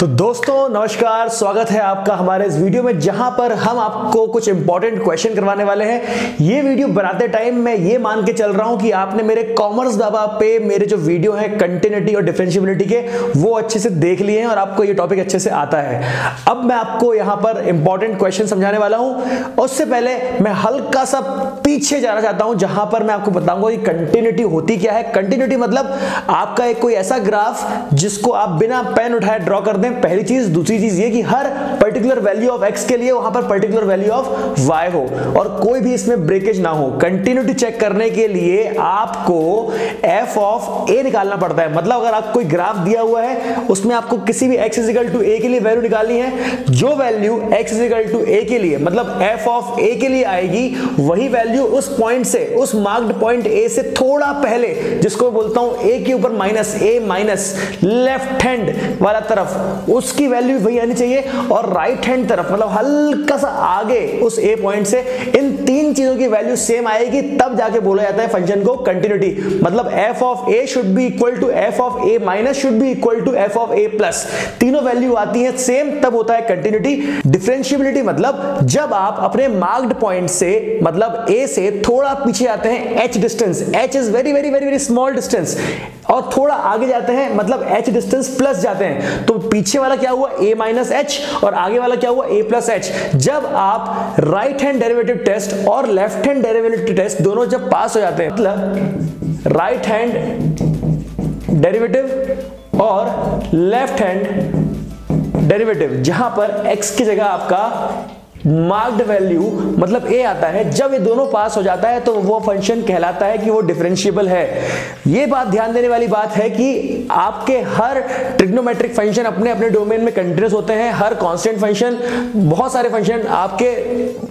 तो दोस्तों नमस्कार, स्वागत है आपका हमारे इस वीडियो में जहां पर हम आपको कुछ इंपॉर्टेंट क्वेश्चन करवाने वाले हैं। ये वीडियो बनाते टाइम मैं ये मान के चल रहा हूं कि आपने मेरे कॉमर्स बाबा पे मेरे जो वीडियो है कंटिन्यूटी और डिफरेंशिएबिलिटी के वो अच्छे से देख लिए हैं और आपको ये टॉपिक अच्छे से आता है। अब मैं आपको यहां पर इंपॉर्टेंट क्वेश्चन समझाने वाला हूं। उससे पहले मैं हल्का सा पीछे जाना चाहता हूं जहां पर मैं आपको बताऊंगा कि कंटिन्यूटी होती क्या है। कंटिन्यूटी मतलब आपका एक कोई ऐसा ग्राफ जिसको आप बिना पेन उठाए ड्रॉ कर दें, पहली चीज। दूसरी चीज ये कि हर पर्टिकुलर वैल्यू ऑफ x के लिए वहां पर पर्टिकुलर वैल्यू ऑफ y हो और कोई भी इसमें ब्रेकेज ना हो। कंटिन्यूटी चेक करने के लिए आपको f ऑफ a निकालना पड़ता है। मतलब अगर आपको कोई ग्राफ दिया हुआ है उसमें आपको किसी भी x इक्वल टू a के लिए वैल्यू निकालनी है, जो value x equal to a के लिए मतलब f ऑफ a के लिए आएगी वही वैल्यू उस पॉइंट से, उस मार्क्ड पॉइंट a से थोड़ा पहले, जिसको मैं बोलता हूं a के ऊपर minus a minus left hand वाला तरफ, उसकी वैल्यू वही आनी चाहिए। और राइट हैंड तरफ मतलब हल्का सा आगे उस a पॉइंट से इन तीन चीजों की वैल्यू सेम आएगी, तब जाके बोला जाता है फंक्शन को कंटिन्यूटी। मतलब f of a should be equal to f of a minus should be equal to f of a plus. तीनों वैल्यू आती है सेम, तब होता है कंटिन्यूटी। डिफरेंशिएबिलिटी मतलब जब आप अपने मार्क्ड पॉइंट से मतलब a से थोड़ा पीछे आते हैं, h distance, h is very very very very small distance, और थोड़ा आगे जाते हैं मतलब h डिस्टेंस प्लस जाते हैं, तो पीछे वाला क्या हुआ a माइनस h और आगे वाला क्या हुआ a प्लस h। जब आप राइट हैंड डेरिवेटिव टेस्ट और लेफ्ट हैंड डेरिवेटिव टेस्ट दोनों जब पास हो जाते हैं, मतलब राइट हैंड डेरिवेटिव और लेफ्ट हैंड डेरिवेटिव, जहां पर x की जगह आपका मार्क्ड वैल्यू मतलब a आता है, जब ये दोनों पास हो जाता है तो वो फंक्शन कहलाता है कि वो डिफरेंशिएबल है। ये बात ध्यान देने वाली बात है कि आपके हर ट्रिग्नोमेट्रिक फंक्शन अपने अपने डोमेन में कंटीन्यूअस होते हैं। हर कांस्टेंट फंक्शन, बहुत सारे फंक्शन आपके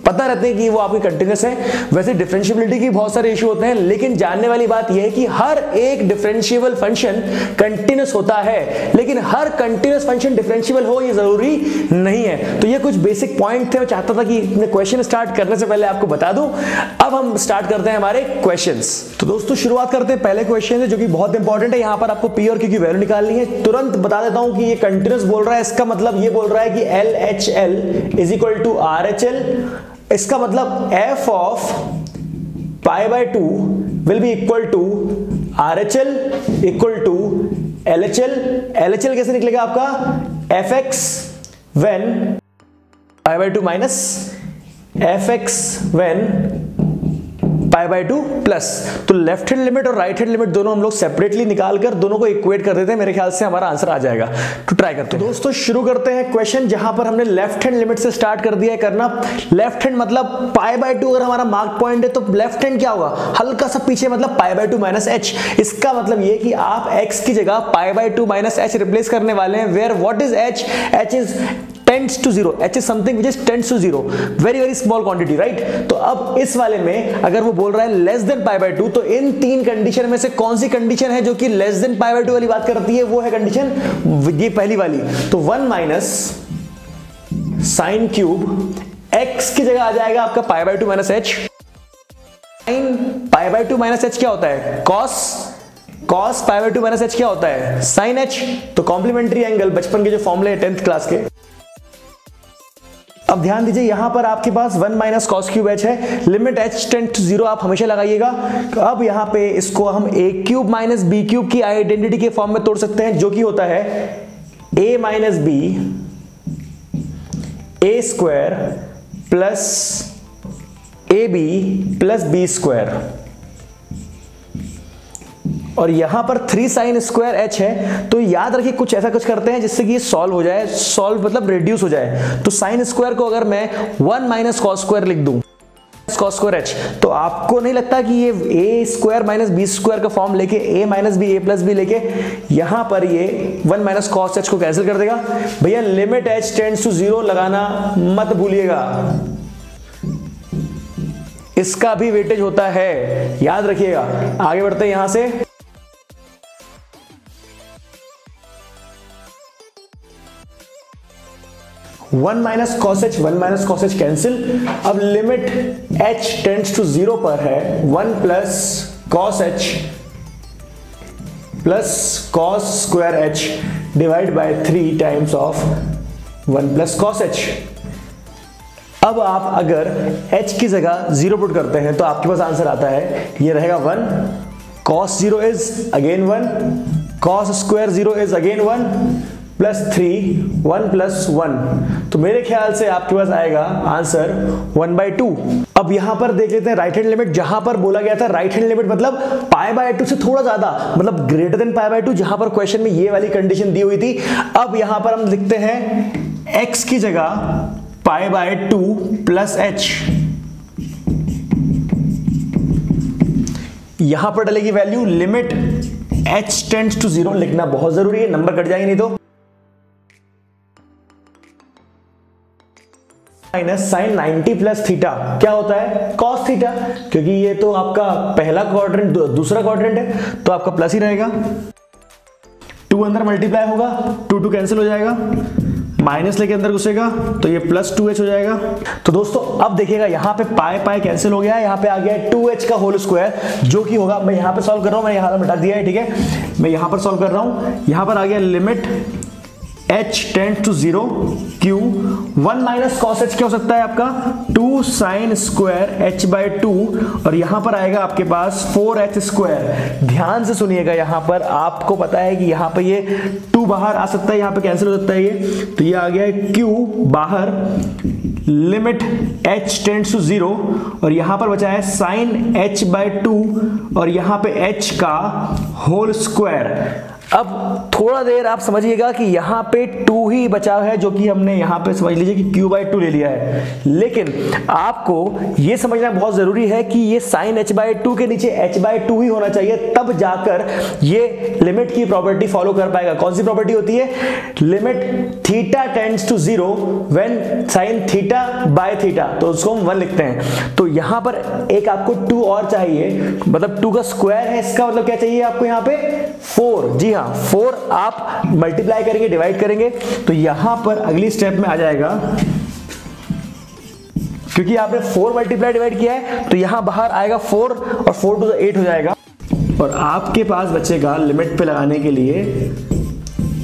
पता रहते हैं कि वो आपके कंटीन्यूअस हैं। वैसे डिफरेंशिएबिलिटी की बहुत सारे इशू होते हैं, लेकिन जानने वाली बात यह है कि हर एक डिफरेंशिएबल फंक्शन कंटीन्यूअस होता है, लेकिन हर कंटीन्यूअस फंक्शन डिफरेंशिएबल हो ये जरूरी नहीं है। तो ये कुछ बेसिक पॉइंट थे, मैं चाहता था कि क्वेश्चन स्टार्ट करने से पहले आपको बता दूं। अब हम स्टार्ट करते हैं हमारे क्वेश्चंस। तो दोस्तों शुरुआत करते हैं पहले क्वेश्चन से, जो कि बहुत इंपॉर्टेंट है। यहां पर आपको p और q की वैल्यू निकालनी है। तुरंत बता देता हूं कि ये कंटीन्यूअस बोल रहा है, इसका मतलब ये बोल रहा है कि LHL is equal to RHL। इसका मतलब f of pi by 2 will be equal to RHL equal to LHL। LHL कैसे निकलेगा आपका fx when pi by 2 minus fx when pi by 2 plus. तो लेफ्ट हैंड लिमिट और right hand limit दोनों हम लोग सेपरेटली निकालकर दोनों को इक्वेट कर देते हैं। मेरे ख्याल से हमारा आंसर आ जाएगा। तो ट्राई करते हैं। दोस्तों शुरू करते हैं क्वेश्चन, जहां पर हमने लेफ्ट हैंड लिमिट से स्टार्ट कर दिया है करना। लेफ्ट हैंड मतलब पाई बाय 2 अगर हमारा मार्क पॉइंट है तो लेफ्ट हैंड क्या होगा, हल्का सा पीछे मतलब पाई बाय 2 माइनस h। इसका मतलब ये कि आप x की जगह pi by 2 minus h replace करने वाले हैं। Where what is h? h is tends to 0, h is something which is tends to 0, very very small quantity, right? तो अब इस वाले में अगर वो बोल रहा है लेस देन पाई बाय 2, तो इन तीन कंडीशन में से कौन सी कंडीशन है जो कि लेस देन पाई बाय 2 वाली बात करती है? वो है कंडीशन ये पहली वाली। तो 1 माइनस साइन क्यूब x की जगह आ जाएगा आपका pi by 2 minus h। Sine pi by 2 minus h क्या होता है? cos pi by 2 minus h क्या होता है? Sine h। तो कॉम्प्लीमेंट्री एंगल बचपन के जो फॉर्मूले 10th क्लास के। अब ध्यान दीजिए यहां पर आपके पास 1 माइनस कॉस क्यूब h है। लिमिट h टेंड टू 0 आप हमेशा लगाइएगा। अब यहां पे इसको हम a cube minus b cube की आइडेंटिटी के फॉर्म में तोड़ सकते हैं, जो कि होता है a minus b a square plus ab plus b square. और यहां पर 3 साइन स्क्वायर h है, तो याद रखिए कुछ ऐसा कुछ करते हैं जिससे कि ये सॉल्व हो जाए। सॉल्व मतलब रिड्यूस हो जाए। तो साइन स्क्वायर को अगर मैं 1 माइनस कॉस स्क्वायर लिख दूं, कॉस स्क्वायर h, तो आपको नहीं लगता कि ये a square minus b square का फॉर्म लेके a minus b a plus b लेके यहां पर ये 1 माइनस कॉस h को कैंसिल कर देगा? भैया लिमिट h टेंड्स टू 0 लगाना मत भूलिएगा, इसका भी वेटेज होता है, याद रखिएगा। आगे बढ़ते हैं यहां से। 1 माइनस कॉस एच कैंसिल। अब लिमिट h टेंड्स टू 0 पर है 1 plus cos H plus cos square H divide by 3 times of 1 plus cos H. अब आप अगर h की जगह 0 पुट करते हैं तो आपके पास आंसर आता है, ये रहेगा 1, cos 0 is again 1, cos square 0 is again 1 plus 3 1 plus 1। तो मेरे ख्याल से आपके पास आएगा आंसर 1/2। अब यहां पर देख लेते हैं राइट हैंड लिमिट। जहां पर बोला गया था राइट हैंड लिमिट मतलब π/2 से थोड़ा ज्यादा, मतलब ग्रेटर देन π/2, जहां पर क्वेश्चन में ये वाली कंडीशन दी हुई थी। अब यहां पर हम लिखते हैं x की जगह π/2 प्लस h, यहां पर डलेगी value, limit h tends to 0 लिखना बहुत जरूरी है, नंबर कट जाएंगे नहीं तो। माइनस साइन 90 प्लस थीटा क्या होता है, कॉस थीटा, क्योंकि ये तो आपका पहला क्वाड्रेंट दूसरा क्वाड्रेंट है तो आपका प्लस ही रहेगा। 2 अंदर मल्टीप्लाई होगा, 2 कैंसिल हो जाएगा, माइनस लेके अंदर घुसेगा तो ये प्लस 2h हो जाएगा। तो दोस्तों अब देखिएगा यहाँ पे पाई कैंसिल हो गया है, यहाँ पे आ गया है 2h का होल स्क्वायर, जो कि होगा, मैं यहाँ पे सॉल्व कर रहा हूँ, मैंने यहाँ मिटा दिया है, ठीक है, मैं यहाँ पर सॉल्व कर रहा हूँ। यहाँ पर आ गया limit h tends to 0 q 1 minus cos h क्या हो सकता है आपका 2 साइन स्क्वायर h/2, और यहां पर आएगा आपके पास 4h स्क्वायर। ध्यान से सुनिएगा, यहां पर आपको पता है कि यहां पे ये 2 बाहर आ सकता है, यहां पे कैंसिल हो सकता है ये, तो ये आ गया है q बाहर, लिमिट h टेंड्स टू 0, और यहां पर बचा है साइन h/2 और यहां पे h का होल स्क्वायर। अब थोड़ा देर आप समझिएगा कि यहाँ पे 2 ही बचा है, जो कि हमने यहाँ पे समझ लीजिए कि q/2 ले लिया है, लेकिन आपको ये समझना बहुत जरूरी है कि ये sin h/2 के नीचे h/2 ही होना चाहिए, तब जाकर ये लिमिट की प्रॉपर्टी फॉलो कर पाएगा। कौन सी प्रॉपर्टी होती है, limit theta tends to 0 when sin theta by theta, तो उसको हम 1 लिखते हैं। तो यहाँ पर एक आपको 2 और चाहिए, मतलब 2 का स्क्वायर है, इसका मतलब क्या चाहिए आपको यहाँ पे 4। जी हाँ, 4 आप मल्टीप्लाई करेंगे, डिवाइड करेंगे, तो यहां पर अगली स्टेप में आ जाएगा, क्योंकि आपने 4 मल्टीप्लाई डिवाइड किया है तो यहां बाहर आएगा 4 और 4 टू 8 हो जाएगा, और आपके पास बचेगा लिमिट पे लगाने के लिए,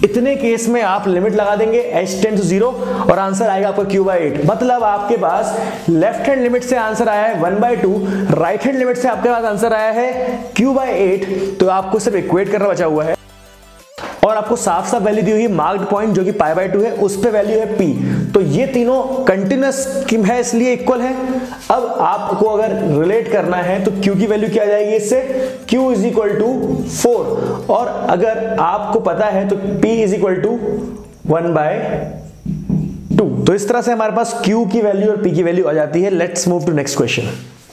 इतने केस में आप लिमिट लगा देंगे h टेंड्स टू 0 और आंसर आएगा आपका q/8। मतलब आपके पास लेफ्ट हैंड लिमिट से आंसर आया है 1/2, राइट हैंड लिमिट से आपके पास आंसर आया है q/8। तो आपको सिर्फ इक्वेट करना बचा हुआ है, और आपको साफ साफ वैल्यू दी हुई मार्क्ड पॉइंट जो कि π/2 है, उस पे वैल्यू है p। तो ये तीनों कंटिन्यूअस है, इसलिए इक्वल है। अब आपको अगर रिलेट करना है तो q की वैल्यू क्या आ जाएगी इससे, q इज इक्वल टू 4, और अगर आपको पता है तो p इज इक्वल टू 1/2। तो इस तरह से हमारे पास q की वैल्यू और p की वैल्यू आ जाती है। Let's move to next question.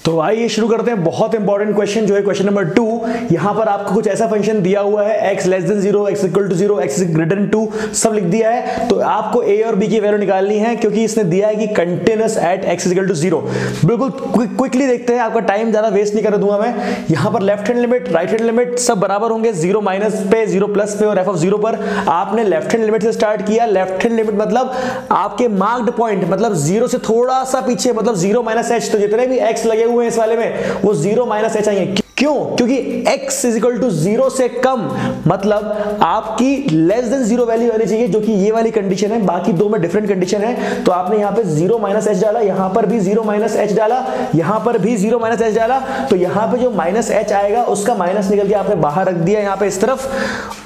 तो आइए शुरू करते हैं बहुत इंपॉर्टेंट क्वेश्चन जो है क्वेश्चन नंबर 2। यहां पर आपको कुछ ऐसा फंक्शन दिया हुआ है x less than 0, x equal to 0, x greater than 2, सब लिख दिया है। तो आपको a और b की वैल्यू निकालनी है, क्योंकि इसने दिया है कि continuous at x equal to 0। बिल्कुल क्विकली देखते हैं, आपका टाइम ज्यादा वेस्ट नहीं कर दूंगा मैं। यहां पर left hand limit right hand limit सब बराबर होंगे, 0 माइनस पे 0 प्लस पे और f ऑफ 0 पर। आपने लेफ्ट हैंड लिमिट से स्टार्ट किया। लेफ्ट हैंड लिमिट मतलब आपके मार्क्ड पॉइंट, मतलब 0 से थोड़ा सा पीछे, मतलब 0 माइनस h, तो जितने भी x लगे हुए हैं इस वाले में वो 0 माइनस h आएंगे। क्यों? क्योंकि x इज इक्वल टू 0 से कम, मतलब आपकी लेस देन 0 वैल्यू आनी चाहिए, जो कि ये वाली कंडीशन है। बाकी दो में डिफरेंट कंडीशन है। तो आपने यहाँ पे 0 माइनस h डाला, यहाँ पर भी 0 माइनस h डाला, यहाँ पर भी 0 माइनस h डाला, तो यहाँ पे जो माइनस h आएगा उसका माइनस निकल के आपने बाहर रख दिया यहाँ पे इस तरफ,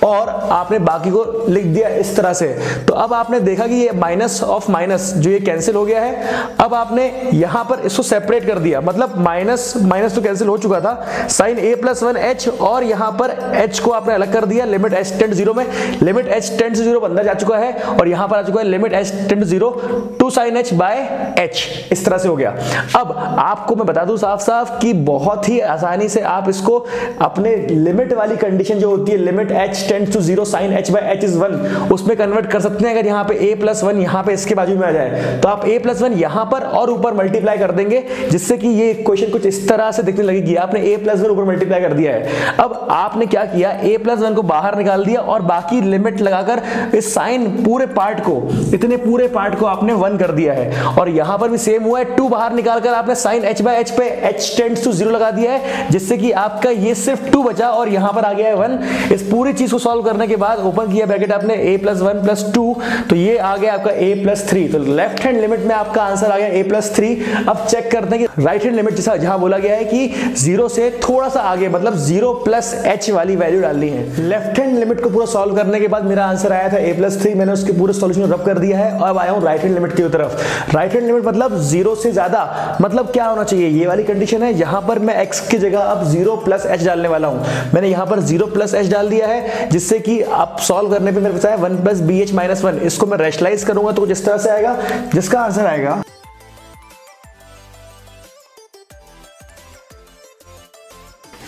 और आपने बाकी को लिख दिया इस तरह से। तो अब आपने देखा कि ये माइनस ऑफ माइनस जो ये कैंसिल हो गया है। अब आपने यहाँ पर इसको सेपरेट कर दिया, मतलब माइनस माइनस तो कैंसिल हो चुका था, साइन a प्लस 1h, और यहां पर h को आपने अलग कर दिया। लिमिट h टेंड 0 में, लिमिट h टेंड 0 अंदर जा चुका है, और यहां पर आ चुका है limit h tend 0 to sine h by h। इस तरह से हो गया। अब आपको मैं बता दूं साफ साफ कि बहुत ही आसानी से आप इसको अपने लिमिट वाली कंडीशन जो होती है, limit h tend to 0 sine h by h is 1, उसमें कन्वर्ट कर सकते हैं। अगर यहाँ पे a प्लस 1 यहाँ पे इसके बाजू में आ जाए, तो आप a प्लस 1 यहाँ पर और ऊपर मल्टीप्लाई कर देंगे, जिससे कि ये इक्वेशन कुछ इस तरह से दिखने लगेगी। आपने a प्लस 1 वन ऊपर मल्टीप्लाई कर दिया है। अब आपने क्या किया, a+1 को बाहर निकाल दिया और बाकी लिमिट लगाकर इस साइन पूरे पार्ट को, इतने पूरे पार्ट को आपने 1 कर दिया है। और यहां पर भी सेम हुआ है, 2 बाहर निकालकर आपने साइन h/h पे h टेंड्स टू 0 लगा दिया है, जिससे कि आपका ये सिर्फ 2 बचा और यहां पर आ गया है 1। इस पूरी चीज को सॉल्व करने के बाद ओपन किया ब्रैकेट आपने a+1 + 2, तो ये आ गया आपका a+3। तो लेफ्ट हैंड लिमिट में आपका आंसर आ गया a+3। अब चेक करते हैं कि राइट हैंड लिमिट जहां बोला गया है कि 0 से थोड़ा सा आगे, मतलब 0 + h वाली वैल्यू डालनी है। लेफ्ट हैंड लिमिट को पूरा सॉल्व करने के बाद मेरा आंसर आया था a+3। मैंने उसके पूरे सॉल्यूशन रब कर दिया है और अब आया हूं राइट हैंड लिमिट की तरफ। राइट हैंड लिमिट मतलब 0 से ज्यादा, मतलब क्या होना चाहिए, ये वाली कंडीशन है। यहां पर मैं x की जगह अब 0 + h डालने वाला हूं। मैंने यहां पर 0 + h डाल दिया है, जिससे कि आप सॉल्व करने पे मेरे पास आया 1 + bh - 1। इसको मैं रैशनलाइज करूंगा तो जिस तरह से आएगा, जिसका आंसर आएगा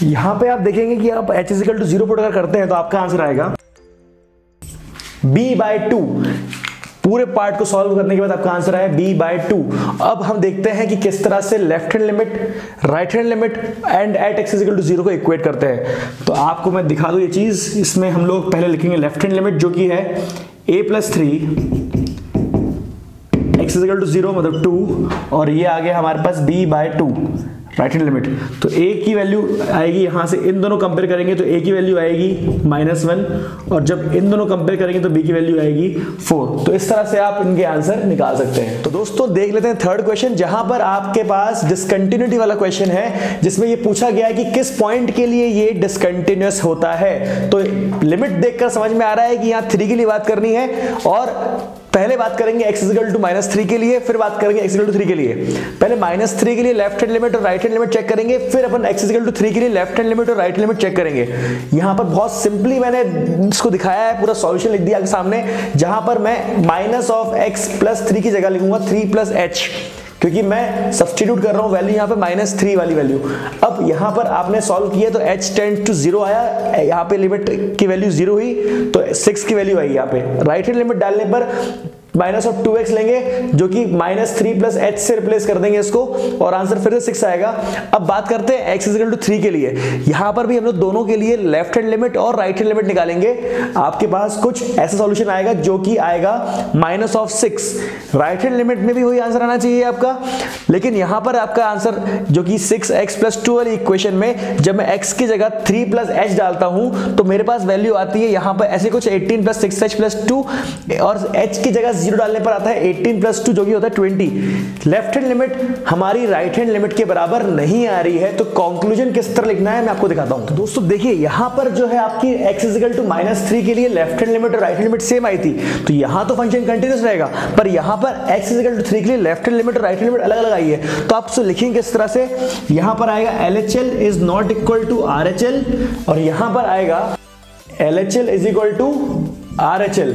यहां पे आप देखेंगे कि आप h = 0 पुट अगर करते हैं तो आपका आंसर आएगा b/2। पूरे पार्ट को सॉल्व करने के बाद आपका आंसर आया b/2। अब हम देखते हैं कि किस तरह से left hand limit, right hand limit and at x = 0 को इक्वेट करते हैं। तो आपको मैं दिखा दूं ये चीज। इसमें हम लोग पहले लिखेंगे लेफ्ट हैंड लिमिट, जो कि है a+3 x = 0 मतलब 2, और ये आ गया हमारे पास b/2 राइट हैंड लिमिट। तो a की वैल्यू आएगी, यहां से इन दोनों कंपेयर करेंगे तो a की वैल्यू आएगी -1, और जब इन दोनों कंपेयर करेंगे तो b की वैल्यू आएगी 4। तो इस तरह से आप इनके आंसर निकाल सकते हैं। तो दोस्तों देख लेते हैं थर्ड क्वेश्चन, जहां पर आपके पास डिसकंटिन्यूटी वाला क्वेश्चन है, जिसमें ये पूछा गया है कि किस पॉइंट के लिए ये डिसकंटिन्यूअस होता है। तो लिमिट देखकर समझ में आ रहा है कि यहाँ 3 के लिए बात करनी है, और पहले बात करेंगे x = -3 के लिए, फिर बात करेंगे x = 3 के लिए। पहले -3 के लिए लेफ्ट हैंड लिमिट और राइट हैंड लिमिट चेक करेंगे, फिर अपन x = 3 के लिए लेफ्ट हैंड लिमिट और राइट हैंड लिमिट चेक करेंगे। यहां पर बहुत सिंपली मैंने इसको दिखाया है, पूरा सॉल्यूशन लिख दिया आपके सामने, जहां पर मैं -x + 3 की जगह लिखूंगा 3 + h, क्योंकि मैं सब्स्टिट्यूट कर रहा हूं वैल्यू यहां पे -3 वाली वैल्यू। अब यहां पर आपने सॉल्व किया तो h टेंड टू 0 आया, यहां पे लिमिट की वैल्यू 0 हुई तो 6 की वैल्यू आई। यहां पे राइट हैंड लिमिट डालने पर -2x लेंगे, जो कि -3 + h से रिप्लेस कर देंगे इसको, और आंसर फिर से 6 आएगा। अब बात करते हैं x = 3 के लिए। यहां पर भी हम लोग दोनों के लिए लेफ्ट हैंड लिमिट और राइट हैंड लिमिट निकालेंगे। आपके पास कुछ ऐसा सॉल्यूशन आएगा जो कि आएगा -6। राइट हैंड लिमिट में भी वही आंसर आना चाहिए आपका, लेकिन यहां पर आपका आंसर जो कि 6x + 2 वाली इक्वेशन में जब मैं x की जगह 3 + h डालता हूं तो मेरे पास वैल्यू आती है यहां पर ऐसे कुछ 18 + 6h + 2, और h की जगह 0 डालने पर आता है 18 + 2 जो कि होता है 20। लेफ्ट हैंड लिमिट हमारी राइट हैंड लिमिट के बराबर नहीं आ रही है, तो कंक्लूजन किस तरह लिखना है मैं आपको दिखाता हूं। तो दोस्तों देखिए, यहां पर जो है आपकी x = -3 के लिए लेफ्ट हैंड लिमिट और राइट हैंड लिमिट सेम आई थी, तो यहां तो फंक्शन कंटीन्यूअस रहेगा, पर यहां पर x = 3 के लिए लेफ्ट हैंड लिमिट और राइट हैंड लिमिट अलग अलग आई है। तो आप उसको लिखेंगे इस तरह से, यहां पर आएगा LHL = RHL, और यहां पर आएगा LHL = RHL।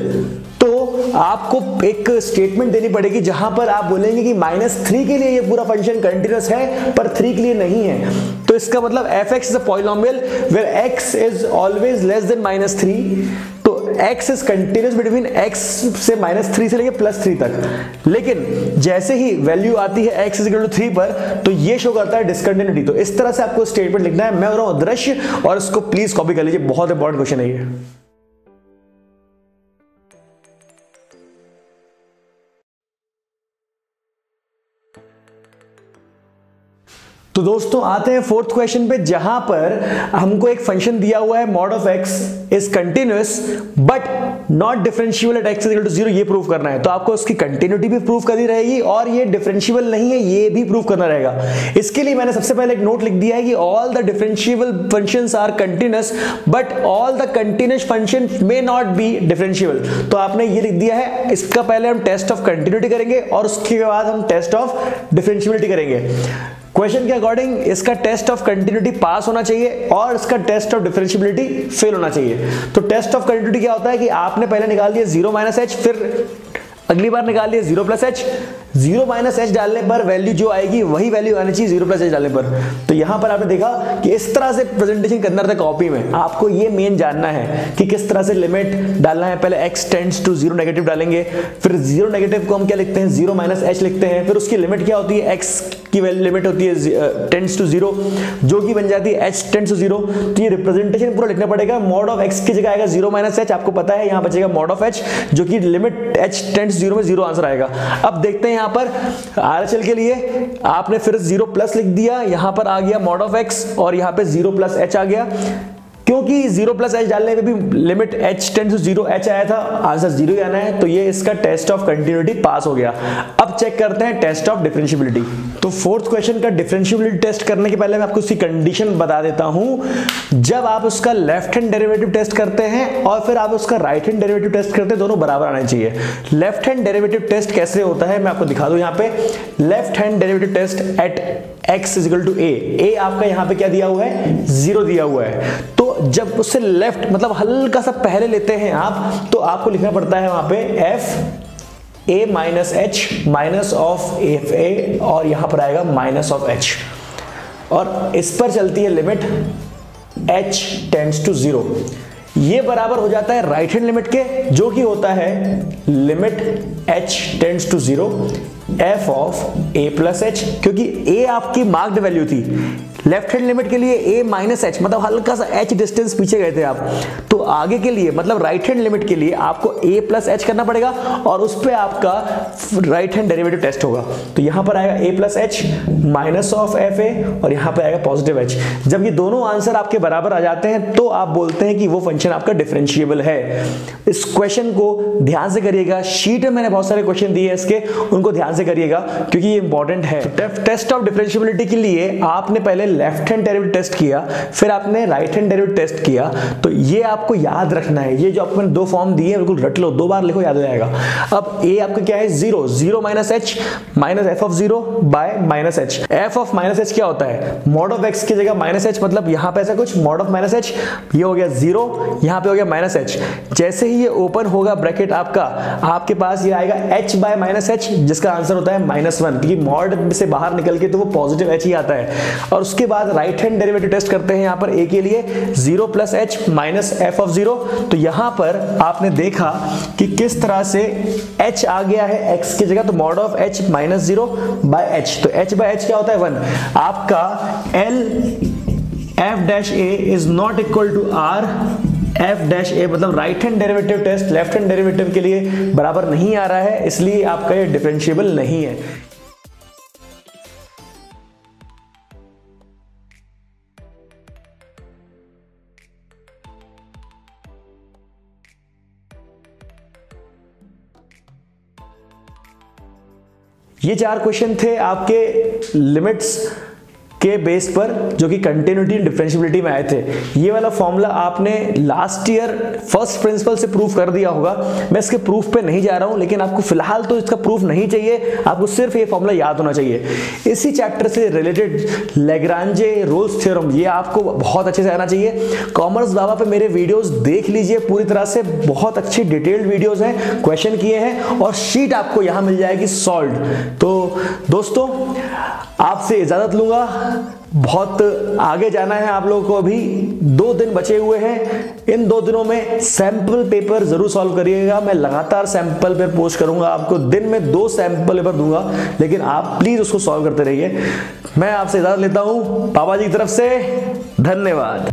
तो आपको एक स्टेटमेंट देनी पड़ेगी जहां पर आप बोलेंगे कि -3 के लिए ये पूरा फंक्शन कंटीन्यूअस है पर 3 के लिए नहीं है। तो इसका मतलब fx is a polynomial where x is always less than -3। तो x is continuous between x से -3 से लेके +3 तक। लेकिन जैसे ही वैल्यू आती है x = 3 पर, तो ये शो करता है डिसकंटिन्यूटी। तो इस तरह से आपको स्टेटमेंट लिखना है। मैं हो रहा हूं दृश्य, और इसको प्लीज कॉपी कर लीजिए, बहुत इंपॉर्टेंट क्वेश्चन है ये। तो दोस्तों आते हैं फोर्थ क्वेश्चन पे, जहां पर हमको एक फंक्शन दिया हुआ है mod of x is continuous but not differentiable eight x = 0, ये प्रूव करना है। तो आपको उसकी कंटिन्यूटी भी प्रूव करनी रहेगी और ये डिफरेंशिएबल नहीं है ये भी प्रूव करना रहेगा। इसके लिए मैंने सबसे पहले एक नोट लिख दिया है कि all the differentiable functions are continuous but all the continuous function may not be differentiable. तो आपने ये लिख दिया है। इसका पहले हम टेस्ट ऑफ कंटिन्यूटी करेंगे और उसके बाद हम टेस्ट ऑफ डिफरेंशिएबिलिटी करेंगे। क्वेश्चन के अकॉर्डिंग इसका टेस्ट ऑफ कंटिन्यूटी पास होना चाहिए और इसका टेस्ट ऑफ डिफरेंशिएबिलिटी फेल होना चाहिए। तो टेस्ट ऑफ कंटिन्यूटी क्या होता है कि आपने पहले निकाल दिया 0 - h, फिर अगली बार निकाल लिया 0 + h। 0 - h डालने पर वैल्यू जो आएगी वही वैल्यू आनी चाहिए 0 + h डालने पर। तो यहां पर आपने देखा कि इस तरह से प्रेजेंटेशन करना था कॉपी में। आपको ये मेन जानना है कि किस तरह से लिमिट डालना है। पहले x टेंड्स टू 0 नेगेटिव डालेंगे, फिर 0 नेगेटिव को हम क्या लिखते हैं 0 - h लिखते हैं, फिर उसकी लिमिट क्या होती है x की लिमिट होती है टेंड्स टू 0, जो कि बन जाती है h टेंड्स टू 0। तो ये रिप्रेजेंटेशन पूरा लिखना पड़ेगा। मॉड ऑफ x की जगह आएगा 0 माइनस h, आपको पता है, यहाँ बचेगा मॉड ऑफ h, जो कि लिमिट h टेंड्स 0 में 0 आंसर आएगा। अब देखते हैं यहाँ पर RHL के लिए आपने फिर 0 प्लस लिख दिया, यहाँ पर आ गया मॉड ऑफ x और यहाँ पे 0 प्लस h आ गया। क्योंकि 0 प्लस h डालने पे भी limit h tends to 0 h आया था, आंसर 0 ही आना है, तो ये इसका टेस्ट ऑफ कंटिन्यूटी पास हो गया। अब चेक करते हैं टेस्ट ऑफ डिफरेंशिएबिलिटी। तो फोर्थ क्वेश्चन का डिफरेंशिएबिलिटी टेस्ट करने के पहले मैं आपको उसकी कंडीशन बता देता हूं। जब आप उसका लेफ्ट हैंड डेरिवेटिव टेस्ट करते हैं और फिर आप उसका राइट हैंड डेरिवेटिव टेस्ट करते हैं, दोनों बराबर आने चाहिए। लेफ्ट हैंड डेरिवेटिव टेस्ट कैसे होता है मैं आपको दिखा दूं। यहाँ पे left hand derivative test at x is equal to a आपका यहाँ पे क्या दिया हुआ है, 0 दिया हुआ है। तो जब उससे लेफ्ट मतलब हल्का सा पहले लेते हैं आप, तो आपको लिखना पड़ता है वहां पे f a minus h minus of F A, और यहां पर आएगा माइनस ऑफ h, और इस पर चलती है लिमिट h टेंड्स टू 0। ये बराबर हो जाता है राइट हैंड लिमिट के, जो कि होता है limit h tends to 0 f of a plus h, क्योंकि a आपकी मार्क्ड वैल्यू थी। लेफ्ट हैंड लिमिट के लिए a माइनस h मतलब हल्का सा h डिस्टेंस पीछे गए थे आप, तो आगे के लिए मतलब राइट हैंड लिमिट के लिए आपको a प्लस h करना पड़ेगा और उस पे आपका राइट हैंड डेरिवेटिव टेस्ट होगा। तो यहां पर आएगा a plus h minus of F A और यहां पर आएगा पॉजिटिव h। जब ये दोनों आंसर आपके बराबर आ जाते हैं तो आप बोलते हैं कि वो फंक्शन आपका डिफरेंशिएबल है। इस क्वेश्चन को ध्यान से करिएगा, शीट में मैंने बहुत सारे क्वेश्चन दिए हैं इसके, उनको ध्यान से करिएगा क्योंकि ये इंपॉर्टेंट है। टेस्ट ऑफ डिफरेंशिएबिलिटी के लिए आपने पहले लेफ्ट हैंड डेरिवेटिव टेस्ट किया, फिर आपने राइट हैंड डेरिवेटिव टेस्ट किया, तो ये आपको याद रखना है। ये जो आपको दो फॉर्म दिए हैं बिल्कुल रट लो, 2 बार लिखो, याद हो जाएगा। अब a आपका क्या है, 0 minus h minus F of 0 bye minus h। F of minus h क्या होता है, मॉड ऑफ x की जगह माइनस h, मतलब यहां पे ऐसा कुछ मॉड ऑफ माइनस h, ये हो गया 0, यहां पे हो गया माइनस h। जैसे ही ये ओपन होगा ब्रैकेट आपका, आपके पास ये आएगा h बाय माइनस h, जिसका आंसर होता है -1, क्योंकि मॉड से बाहर निकल के तो वो पॉजिटिव h ही आता है। और उसके बाद राइट हैंड डेरिवेटिव टेस्ट करते हैं यहाँ पर a के लिए 0 plus h minus F of 0। तो यहाँ पर आपने देखा कि किस तरह से h आ गया है x की जगह, तो mod of h minus 0 by h, तो h बाय h क्या होता है 1। आपका l f dash a is not equal to r f dash a, मतलब right hand derivative test left hand derivative के लिए बराबर नहीं आ रहा है, इसलिए आपका ये डिफरेंशिएबल नहीं है। ये 4 क्वेश्चन थे आपके लिमिट्स के बेस पर, जो कि कंटिन्यूटी डिफरेंशिएबिलिटी में आए थे। ये वाला फॉर्मूला आपने लास्ट ईयर फर्स्ट प्रिंसिपल से प्रूफ कर दिया होगा, मैं इसके प्रूफ पे नहीं जा रहा हूं, लेकिन आपको फिलहाल तो इसका प्रूफ नहीं चाहिए, आपको सिर्फ ये फॉर्मूला याद होना चाहिए। इसी चैप्टर से रिलेटेड लैग्रांजे रोल्स थ्योरम, ये आपको बहुत अच्छे से आना चाहिए। कॉमर्स बाबा पे मेरे वीडियोस देख लीजिए पूरी तरह से, बहुत अच्छी डिटेल्ड वीडियोस हैं, क्वेश्चन किए हैं और शीट आपको यहां मिल जाएगी सॉल्व्ड। तो दोस्तों आपसे इजाजत लूंगा, बहुत आगे जाना है आप लोगों को, अभी 2 दिन बचे हुए हैं। इन 2 दिनों में सैंपल पेपर जरूर सॉल्व करिएगा। मैं लगातार सैंपल पेपर पोस्ट करूंगा, आपको दिन में 2 सैंपल पेपर दूंगा, लेकिन आप प्लीज उसको सॉल्व करते रहिए। मैं आपसे इजाजत लेता हूं, पापा जी की तरफ से धन्यवाद।